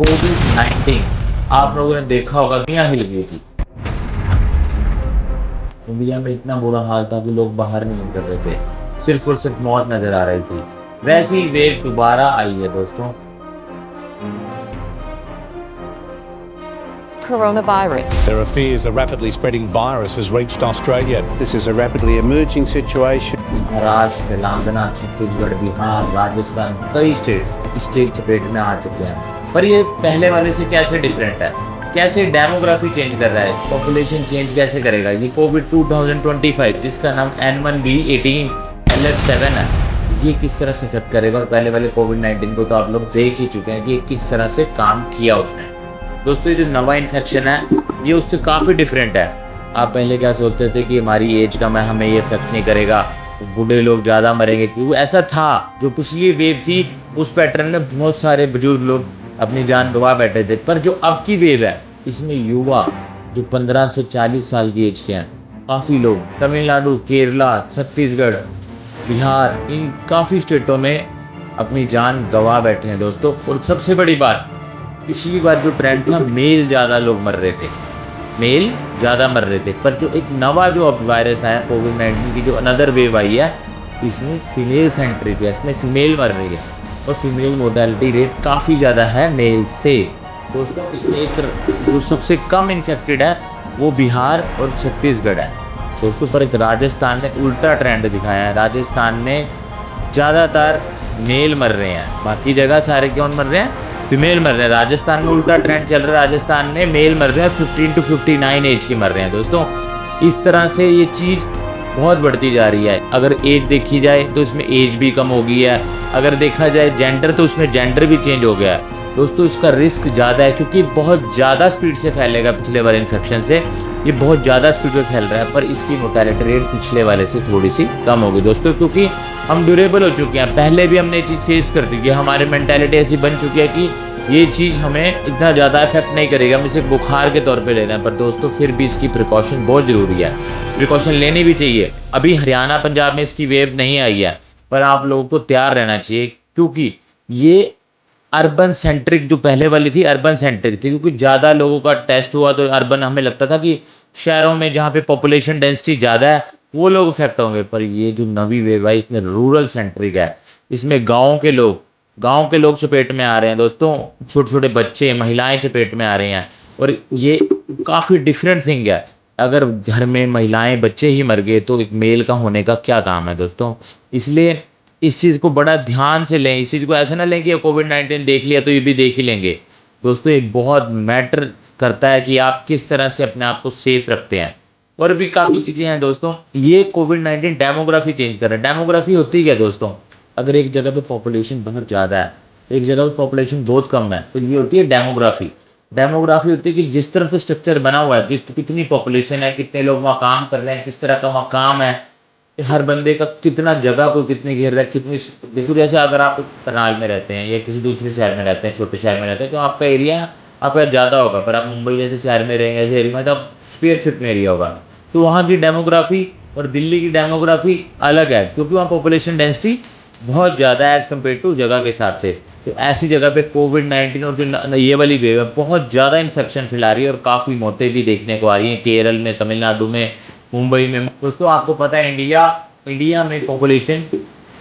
कोविड-19 आप लोगों ने देखा होगा दुनिया हिल गई थी। इंडिया में इतना बुरा हाल था कि लोग बाहर नहीं निकल रहे थे। सिर्फ़ और सिर्फ़ मौत नज़र आ रही थी। वैसी ही वेव दोबारा आई है दोस्तों। Coronavirus. There are fears a rapidly spreading virus has reached Australia. This is a rapidly emerging situation. Maharashtra, Telangana, Chhattisgarh, Bihar, Rajasthan कई स्टेट्स इसके चपेट में आ चुके हैं। पर ये पहले वाले से कैसे डिफरेंट है? कैसे डेमोग्राफी चेंज कर रहा है? पॉपुलेशन चेंज कैसे करेगा? ये कोविड 2025 जिसका नाम N1B18 LF7 है, ये किस तरह से इफेक्ट करेगा? और पहले वाले कोविड-19 को तो आप लोग देख ही चुके हैं कि किस तरह से काम किया उसने। दोस्तों ये जो नवा इन्फेक्शन है ये उससे काफ़ी डिफरेंट है। आप पहले क्या सोचते थे कि हमारी एज कम है, हमें ये इफेक्ट नहीं करेगा, बूढ़े लोग ज़्यादा मरेंगे, क्योंकि ऐसा था। जो पिछली वेव थी उस पैटर्न में बहुत सारे बुजुर्ग लोग अपनी जान गंवा बैठे थे। पर जो अब की वेव है इसमें युवा जो 15 से 40 साल की एज के हैं, काफ़ी लोग तमिलनाडु, केरला, छत्तीसगढ़, बिहार, इन काफ़ी स्टेटों में अपनी जान गंवा बैठे हैं दोस्तों। और सबसे बड़ी बात, पिछली बार जो ट्रेंड था मेल ज़्यादा लोग मर रहे थे, मेल ज़्यादा मर रहे थे। पर जो एक नवा जो अब वायरस आया कोविड-19 की जो अनदर वेव आई है, इसमें फीमेल सेंट्रिक है, इसमें फीमेल मर रही है और फीमेल मोर्टेलिटी रेट काफ़ी ज़्यादा है मेल से। दोस्तों इसमें एक जो सबसे कम इन्फेक्टेड है वो बिहार और छत्तीसगढ़ है दोस्तों। पर एक राजस्थान ने उल्टा ट्रेंड दिखाया है। राजस्थान में ज़्यादातर मेल मर रहे हैं, बाकी जगह सारे कौन मर रहे हैं? फीमेल मर रहे हैं। राजस्थान में उल्टा ट्रेंड चल रहा है, राजस्थान में मेल मर रहे हैं, 15 to 59 एज के मर रहे हैं दोस्तों। इस तरह से ये चीज़ बहुत बढ़ती जा रही है। अगर एज देखी जाए तो इसमें एज भी कम हो गई है, अगर देखा जाए जेंडर तो उसमें जेंडर भी चेंज हो गया है दोस्तों। इसका रिस्क ज़्यादा है क्योंकि बहुत ज़्यादा स्पीड से फैलेगा पिछले वाले इन्फेक्शन से, ये बहुत ज़्यादा स्पीड में फैल रहा है। पर इसकी मोर्टेलिटी रेट पिछले वाले से थोड़ी सी कम होगी दोस्तों, क्योंकि हम ड्यूरेबल हो चुके हैं। पहले भी हमने ये चीज़ फेस कर दी कि हमारी मेंटालिटी ऐसी बन चुकी है कि ये चीज़ हमें इतना ज़्यादा इफेक्ट नहीं करेगा, हम इसे बुखार के तौर पे ले रहे हैं। पर दोस्तों फिर भी इसकी प्रिकॉशन बहुत ज़रूरी है, प्रिकॉशन लेनी भी चाहिए। अभी हरियाणा पंजाब में इसकी वेव नहीं आई है, पर आप लोगों को तैयार रहना चाहिए, क्योंकि ये अर्बन सेंट्रिक जो पहले वाली थी अर्बन सेंट्रिक थी, क्योंकि ज़्यादा लोगों का टेस्ट हुआ तो अर्बन हमें लगता था कि शहरों में जहाँ पे पॉपुलेशन डेंसिटी ज़्यादा है वो लोग इफेक्ट होंगे। पर ये जो नवी वेव आई इसमें रूरल सेंट्रिक है, इसमें गाँव के लोग चपेट में आ रहे हैं दोस्तों। छोटे छोटे बच्चे, महिलाएं चपेट में आ रहे हैं और ये काफ़ी डिफरेंट थिंग है। अगर घर में महिलाएं बच्चे ही मर गए तो एक मेल का होने का क्या काम है दोस्तों। इसलिए इस चीज़ को बड़ा ध्यान से लें। इस चीज़ को ऐसा ना लें कि कोविड-19 देख लिया तो ये भी देख ही लेंगे दोस्तों। ये बहुत मैटर करता है कि आप किस तरह से अपने आप को सेफ रखते हैं। और भी काफ़ी चीज़ें हैं दोस्तों। ये कोविड-19 डेमोग्राफी चेंज कर रहा है। डेमोग्राफी होती क्या दोस्तों? अगर एक जगह पे पॉपुलेशन बहुत ज़्यादा है, एक जगह पे पॉपुलेशन बहुत कम है, तो ये होती है डेमोग्राफी। डेमोग्राफी होती है कि जिस तरह से स्ट्रक्चर बना हुआ है, कितनी पॉपुलेशन है, कितने लोग वहाँ काम कर रहे हैं, किस तरह का वहाँ काम है, हर बंदे का कितना जगह को कितनी घेर रहा है, कितनी। देखो जैसे अगर आप करनाल में रहते हैं या किसी दूसरे शहर में रहते हैं, छोटे शहर में रहते हैं, तो आपका एरिया आपका ज़्यादा होगा। पर आप मुंबई जैसे शहर में रहेंगे, ऐसे एरिया में, तो आप स्क्वायर फीट में एरिया होगा। तो वहाँ की डेमोग्राफी और दिल्ली की डेमोग्राफी अलग है, क्योंकि वहाँ पॉपुलेशन डेंसिटी बहुत ज़्यादा है एज़ कम्पेयर टू जगह के हिसाब से। तो ऐसी जगह पे कोविड-19 और जो ये वाली वेव है बहुत ज़्यादा इन्फेक्शन फैला रही है और काफ़ी मौतें भी देखने को आ रही हैं केरल में, तमिलनाडु में, मुंबई में। दोस्तों आपको पता है इंडिया में पॉपुलेशन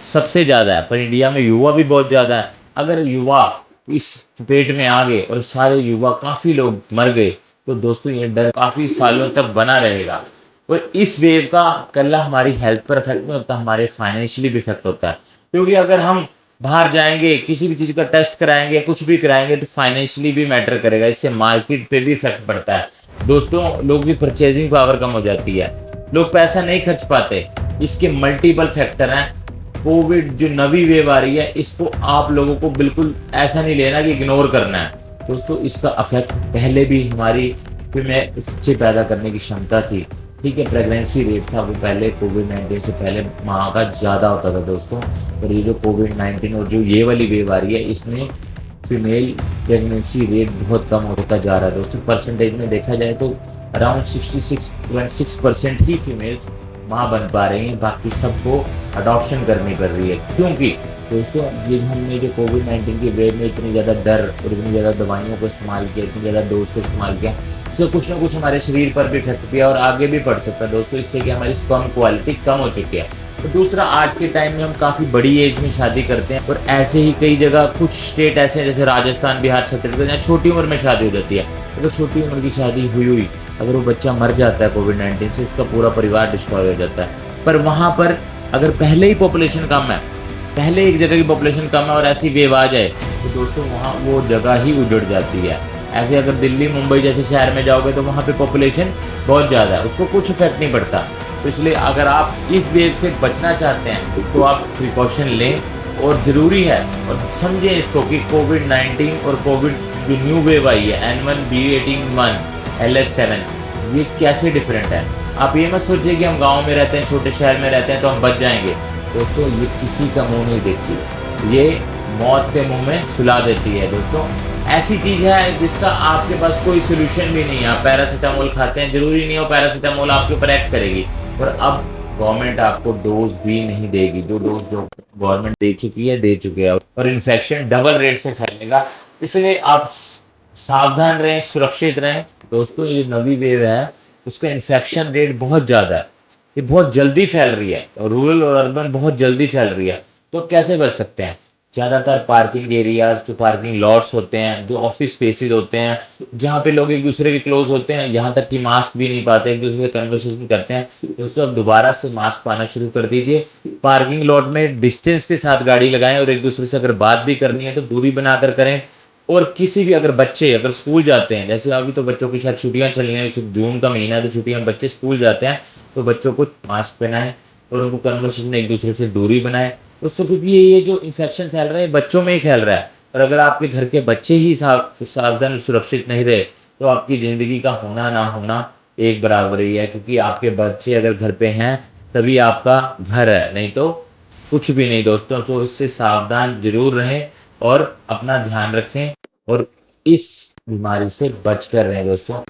सबसे ज़्यादा है, पर इंडिया में युवा भी बहुत ज़्यादा है। अगर युवा इस चपेट में आ गए और सारे युवा काफ़ी लोग मर गए तो दोस्तों ये डर काफ़ी सालों तक बना रहेगा। और इस वेव का कल्ला हमारी हेल्थ पर इफेक्ट नहीं होता, हमारे फाइनेंशियली भी इफेक्ट होता है। क्योंकि अगर हम बाहर जाएंगे, किसी भी चीज़ का टेस्ट कराएंगे, कुछ भी कराएंगे, तो फाइनेंशियली भी मैटर करेगा। इससे मार्केट पे भी इफेक्ट पड़ता है दोस्तों। लोगों की परचेजिंग पावर कम हो जाती है, लोग पैसा नहीं खर्च पाते। इसके मल्टीपल फैक्टर हैं। कोविड जो नवी वेव आ रही है इसको आप लोगों को बिल्कुल ऐसा नहीं लेना कि इग्नोर करना है दोस्तों। इसका इफेक्ट पहले भी हमारी में बच्चे पैदा करने की क्षमता थी, ठीक है, प्रेगनेंसी रेट था वो पहले कोविड-19 से पहले माँ का ज़्यादा होता था दोस्तों। पर ये जो कोविड-19 और जो ये वाली वेव आ रही है इसमें फीमेल प्रेगनेंसी रेट बहुत कम होता जा रहा है दोस्तों। परसेंटेज में देखा जाए तो अराउंड 66.6% ही फीमेल्स माँ बन पा रही हैं, बाकी सबको अडॉप्शन करनी पड़ रही है। क्योंकि दोस्तों ये जो हमने जो कोविड-19 की वेव में इतनी ज़्यादा डर और इतनी ज़्यादा दवाइयों को इस्तेमाल किया, इतनी ज़्यादा डोज़ का इस्तेमाल किया, इससे कुछ ना कुछ हमारे शरीर पर भी इफ़ेक्ट किया और आगे भी पड़ सकता है दोस्तों, इससे कि हमारी स्पर्म क्वालिटी कम हो चुकी है। और दूसरा, आज के टाइम में हम काफ़ी बड़ी एज में शादी करते हैं और ऐसे ही कई जगह कुछ स्टेट ऐसे हैं जैसे राजस्थान, बिहार, छत्तीसगढ़, जहाँ छोटी उम्र में शादी हो जाती है। अगर छोटी उम्र की शादी हुई अगर वो बच्चा मर जाता है कोविड-19 से, उसका पूरा परिवार डिस्ट्रॉय हो जाता है। पर वहाँ पर अगर पहले ही पॉपुलेशन कम है, पहले एक जगह की पॉपुलेशन कम है और ऐसी वेव आ जाए, तो दोस्तों वहाँ वो जगह ही उजड़ जाती है। ऐसे अगर दिल्ली, मुंबई जैसे शहर में जाओगे तो वहाँ पे पॉपुलेशन बहुत ज़्यादा है, उसको कुछ इफेक्ट नहीं पड़ता। तो इसलिए अगर आप इस वेव से बचना चाहते हैं तो आप प्रिकॉशन लें और ज़रूरी है और समझें इसको कि कोविड-19 और कोविड जो न्यू वेव आई है N1, B18.1, LF7, ये कैसे डिफरेंट है। आप ये मत सोचिए कि हम गाँव में रहते हैं, छोटे शहर में रहते हैं तो हम बच जाएंगे। दोस्तों ये किसी का मुंह नहीं देखती, ये मौत के मुंह में सुला देती है। दोस्तों ऐसी चीज़ है जिसका आपके पास कोई सोल्यूशन भी नहीं है। आप पैरासीटामोल खाते हैं, जरूरी नहीं हो पैरासीटामोल आपके ऊपर एक्ट करेगी। और अब गवर्नमेंट आपको डोज भी नहीं देगी, जो डोज जो गवर्नमेंट दे चुकी है और इन्फेक्शन डबल रेट से फैलेगा। इसलिए आप सावधान रहें, सुरक्षित रहें। दोस्तों ये नवी वेव है, उसका इन्फेक्शन रेट बहुत ज़्यादा है, ये बहुत जल्दी फैल रही है और रूरल और अर्बन बहुत जल्दी फैल रही है। तो कैसे बच सकते हैं? ज़्यादातर पार्किंग एरियाज, जो पार्किंग लॉट्स होते हैं, जो ऑफिस स्पेसेस होते हैं, जहाँ पे लोग एक दूसरे के क्लोज होते हैं, यहाँ तक कि मास्क भी नहीं पाते, एक दूसरे से कन्वर्सेशन करते हैं, दोस्तों अब दोबारा से मास्क पाना शुरू कर दीजिए। पार्किंग लॉट में डिस्टेंस के साथ गाड़ी लगाएं और एक दूसरे से अगर बात भी करनी है तो दूरी बनाकर करें। और किसी भी अगर बच्चे अगर स्कूल जाते हैं, जैसे अभी तो बच्चों की शायद छुट्टियां चल रही हैं, जून का महीना है तो छुट्टियां, बच्चे स्कूल जाते हैं तो बच्चों को मास्क पहनाएं और उनको कन्वर्सेशन एक दूसरे से दूरी बनाएं। उससे क्योंकि ये जो इन्फेक्शन फैल रहा है बच्चों में ही फैल रहा है और अगर आपके घर के बच्चे ही सावधान सुरक्षित नहीं रहे तो आपकी ज़िंदगी का होना ना होना एक बराबर ही है। क्योंकि आपके बच्चे अगर घर पे हैं तभी आपका घर है, नहीं तो कुछ भी नहीं। दोस्तों तो इससे सावधान जरूर रहें और अपना ध्यान रखें और इस बीमारी से बच कर रहें दोस्तों।